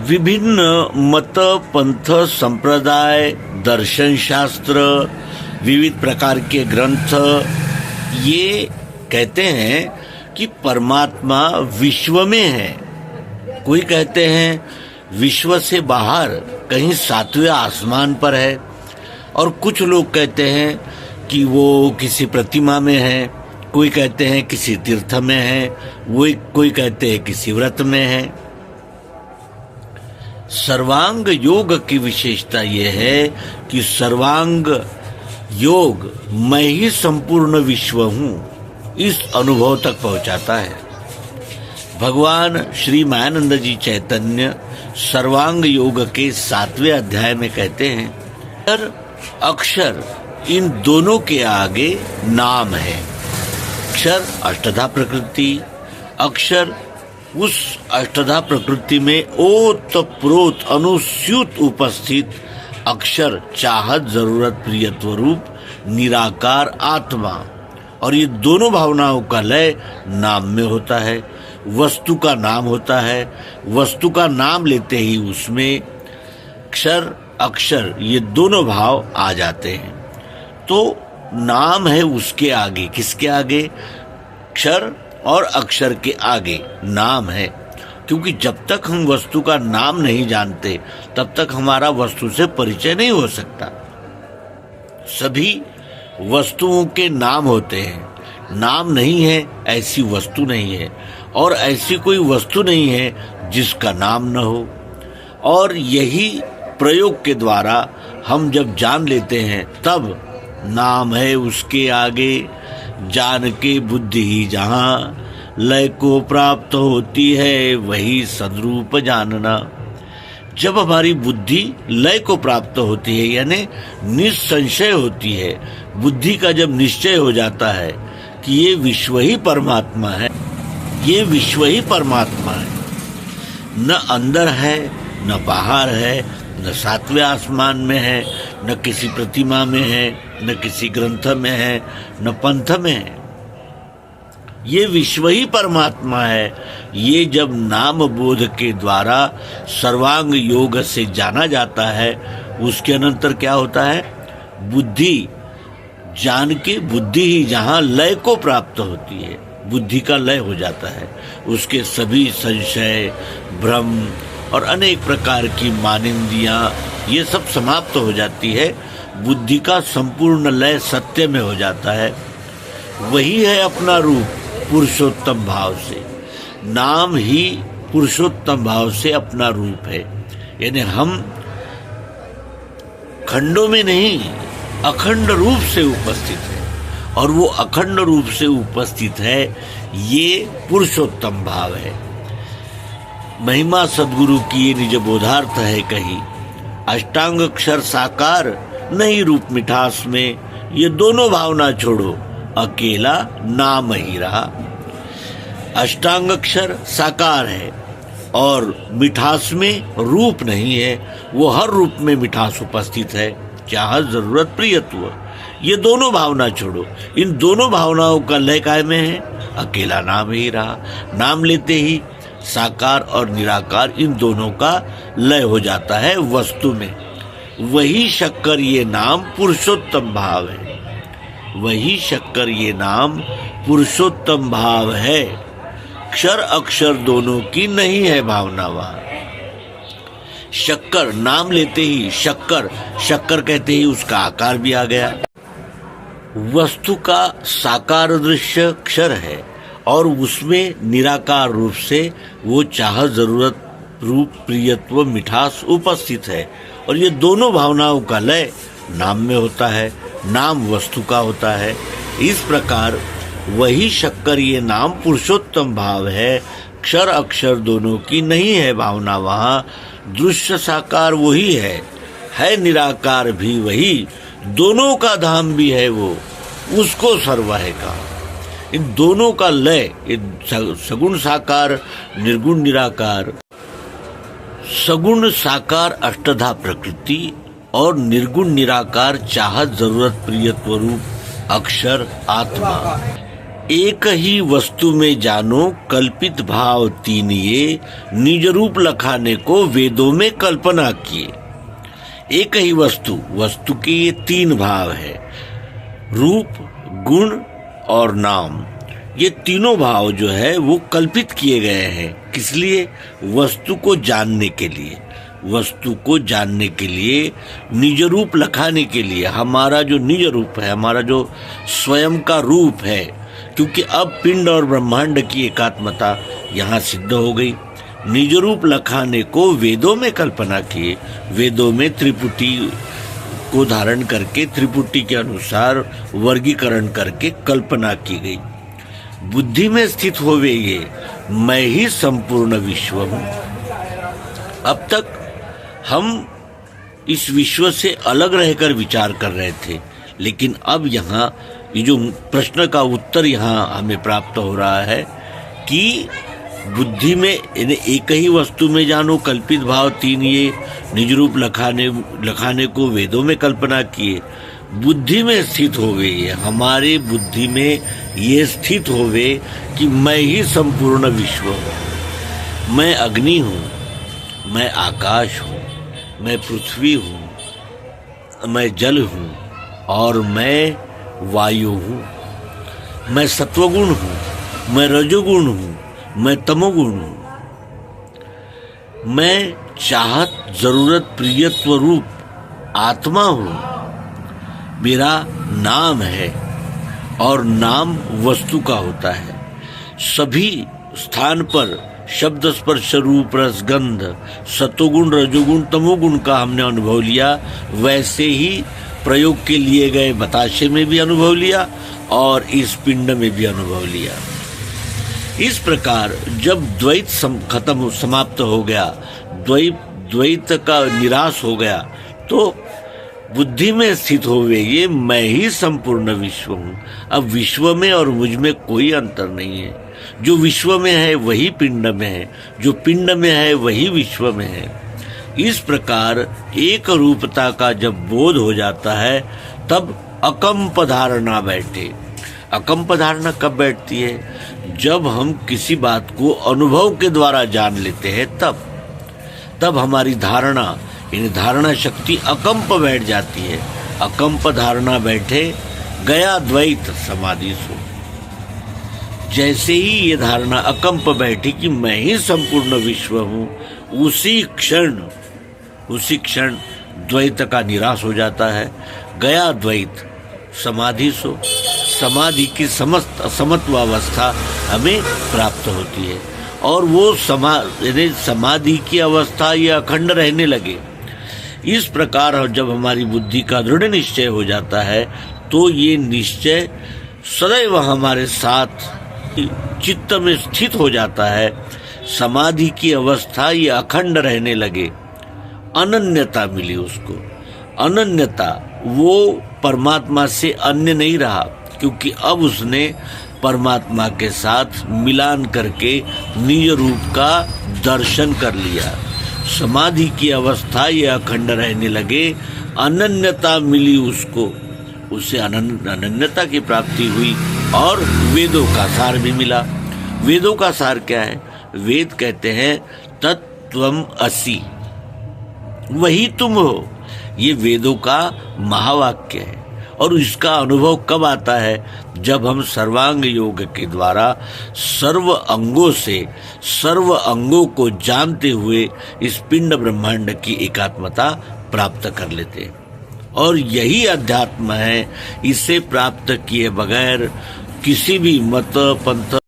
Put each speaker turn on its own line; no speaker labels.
विभिन्न मत, पंथ, संप्रदाय, दर्शन शास्त्र, विविध प्रकार के ग्रंथ ये कहते हैं कि परमात्मा विश्व में है। कोई कहते हैं विश्व से बाहर कहीं सातवें आसमान पर है, और कुछ लोग कहते हैं कि वो किसी प्रतिमा में है, कोई कहते हैं किसी तीर्थ में है, कोई कहते हैं किसी व्रत में है। सर्वांग योग की विशेषता यह है कि सर्वांग योग मैं ही संपूर्ण विश्व हूँ, इस अनुभव तक पहुँचाता है। भगवान श्री मायानंद जी चैतन्य सर्वांग योग के 7वें अध्याय में कहते हैं, अक्षर इन दोनों के आगे नाम है। अक्षर अष्टधा प्रकृति, अक्षर उस अष्टधा प्रकृति में ओत प्रोत अनुस्यूत उपस्थित अक्षर चाहत जरूरत प्रियत्व रूप निराकार आत्मा, और ये दोनों भावनाओं का लय नाम में होता है। वस्तु का नाम होता है, वस्तु का नाम लेते ही उसमें क्षर अक्षर ये दोनों भाव आ जाते हैं। तो नाम है उसके आगे, किसके आगे? क्षर और अक्षर के आगे नाम है, क्योंकि जब तक हम वस्तु का नाम नहीं जानते तब तक हमारा वस्तु से परिचय नहीं हो सकता। सभी वस्तुओं के नाम होते हैं, नाम नहीं है ऐसी वस्तु नहीं है, और ऐसी कोई वस्तु नहीं है जिसका नाम न हो। और यही प्रयोग के द्वारा हम जब जान लेते हैं तब नाम है उसके आगे, जान के बुद्धि ही जहाँ लय को प्राप्त होती है वही सद्रूप जानना। जब हमारी बुद्धि लय को प्राप्त होती है यानी निसंशय होती है, बुद्धि का जब निश्चय हो जाता है कि ये विश्व ही परमात्मा है, ये विश्व ही परमात्मा है, न अंदर है न बाहर है, न सातवें आसमान में है, न किसी प्रतिमा में है, न किसी ग्रंथ में है, न पंथ में है, ये विश्व ही परमात्मा है। ये जब नाम बोध के द्वारा सर्वांग योग से जाना जाता है, उसके अनंतर क्या होता है? बुद्धि जान के बुद्धि ही जहाँ लय को प्राप्त होती है, बुद्धि का लय हो जाता है, उसके सभी संशय भ्रम और अनेक प्रकार की मानिंदियाँ ये सब समाप्त हो जाती है। बुद्धि का संपूर्ण लय सत्य में हो जाता है। वही है अपना रूप पुरुषोत्तम भाव से। नाम ही पुरुषोत्तम भाव से अपना रूप है, यानी हम खंडों में नहीं अखंड रूप से उपस्थित है, और वो अखंड रूप से उपस्थित है, ये पुरुषोत्तम भाव है। महिमा सद्गुरु की निज बोधार्थ है कही, अष्टांग अक्षर साकार नहीं रूप मिठास में, ये दोनों भावना छोड़ो अकेला नाम ही रहा। अष्टांग अक्षर साकार है और मिठास में रूप नहीं है, वो हर रूप में मिठास उपस्थित है, चाहत जरूरत प्रियत्व, ये दोनों भावना छोड़ो। इन दोनों भावनाओं का लय काय में है? अकेला नाम ही रहा। नाम लेते ही साकार और निराकार इन दोनों का लय हो जाता है वस्तु में। वही शक्कर ये नाम पुरुषोत्तम भाव है, वही शक्कर ये नाम पुरुषोत्तम भाव है। क्षर अक्षर दोनों की नहीं है भावना वहाँ। शक्कर नाम लेते ही शक्कर, शक्कर कहते ही उसका आकार भी आ गया। वस्तु का साकार दृश्य क्षर है, और उसमें निराकार रूप से वो चाह जरूरत रूप प्रियत्व मिठास उपस्थित है, और ये दोनों भावनाओं का लय नाम में होता है, नाम वस्तु का होता है। इस प्रकार वही शक्कर ये नाम पुरुषोत्तम भाव है। क्षर अक्षर दोनों की नहीं है भावना वहाँ। दृश्य साकार वही है निराकार भी वही, दोनों का धाम भी है वो, उसको सर्व है कहा। इन दोनों का लय, सगुण साकार निर्गुण निराकार, सगुण साकार अष्टधा प्रकृति और निर्गुण निराकार चाहत जरूरत प्रियत्व रूप अक्षर आत्मा, एक ही वस्तु में जानो कल्पित भाव तीन ये, निज रूप लखाने को वेदों में कल्पना किए। एक ही वस्तु के ये तीन भाव है, रूप, गुण और नाम। ये तीनों भाव जो है वो कल्पित किए गए हैं। किस लिए? वस्तु को जानने के लिए, वस्तु को जानने के लिए, निज रूप लखाने के लिए। हमारा जो निज रूप है, हमारा जो स्वयं का रूप है, क्योंकि अब पिंड और ब्रह्मांड की एकात्मता यहाँ सिद्ध हो गई। निज रूप लखाने को वेदों में कल्पना किए। वेदों में त्रिपुटी को धारण करके, त्रिपुटी के अनुसार वर्गीकरण करके कल्पना की गई। बुद्धि में स्थित होवे ये, मैं ही संपूर्ण विश्व हूँ। अब तक हम इस विश्व से अलग रहकर विचार कर रहे थे, लेकिन अब यहाँ ये जो प्रश्न का उत्तर यहाँ हमें प्राप्त हो रहा है कि बुद्धि में एक ही वस्तु में जानो कल्पित भाव तीन ये, निज रूप लखाने को वेदों में कल्पना किए। बुद्धि में स्थित होवे ये, हमारे बुद्धि में ये स्थित होवे कि मैं ही संपूर्ण विश्व हूँ। मैं अग्नि हूँ, मैं आकाश हूँ, मैं पृथ्वी हूँ, मैं जल हूँ और मैं वायु हूँ। मैं सत्वगुण हूँ, मैं रजोगुण हूँ, मैं तमोगुण हूँ। मैं चाहत, जरूरत, प्रियत्व रूप आत्मा हूँ। मेरा नाम है और नाम वस्तु का होता है। सभी स्थान पर शब्द, स्पर्श, रूप, रस, गंध, सतोगुण, रजोगुण, तमोगुण का हमने अनुभव लिया। वैसे ही प्रयोग के लिए गए बताशे में भी अनुभव लिया और इस पिंड में भी अनुभव लिया। इस प्रकार जब द्वैत समाप्त हो गया, द्वैत का निराश हो गया, तो बुद्धि में स्थित होवे ये, मैं ही संपूर्ण विश्व हूँ। अब विश्व में और मुझ में कोई अंतर नहीं है। जो विश्व में है वही पिंड में है, जो पिंड में है वही विश्व में है। इस प्रकार एक रूपता का जब बोध हो जाता है, तब अकंप धारणा बैठे। अकंप धारणा कब बैठती है? जब हम किसी बात को अनुभव के द्वारा जान लेते हैं, तब हमारी धारणा, यानी धारणा शक्ति अकंप बैठ जाती है। अकंप धारणा बैठे, गया द्वैत समाधि सो। जैसे ही ये धारणा अकंप बैठी कि मैं ही संपूर्ण विश्व हूँ, उसी क्षण द्वैत का निराश हो जाता है। गया द्वैत समाधि सो। समाधि की समस्त समत्वावस्था हमें प्राप्त होती है और वो समाधि की अवस्था ये अखंड रहने लगे। इस प्रकार जब हमारी बुद्धि का दृढ़ निश्चय हो जाता है, तो ये निश्चय सदैव हमारे साथ चित्त में स्थित हो जाता है। समाधि की अवस्था ये अखंड रहने लगे। अनन्यता मिली उसको। अनन्यता, वो परमात्मा से अन्य नहीं रहा, क्योंकि अब उसने परमात्मा के साथ मिलान करके निज रूप का दर्शन कर लिया। समाधि की अवस्था ये अखंड रहने लगे। अनन्यता मिली उसको, उससे अनन्यता की प्राप्ति हुई और वेदों का सार भी मिला। वेदों का सार क्या है? वेद कहते हैं तत्त्वम् असि, वही तुम हो। ये वेदों का महावाक्य है। और इसका अनुभव कब आता है? जब हम सर्वांग योग के द्वारा सर्व अंगों से सर्व अंगों को जानते हुए इस पिंड ब्रह्मांड की एकात्मता प्राप्त कर लेते हैं। और यही अध्यात्म है। इसे प्राप्त किए बगैर किसी भी मत, पंथ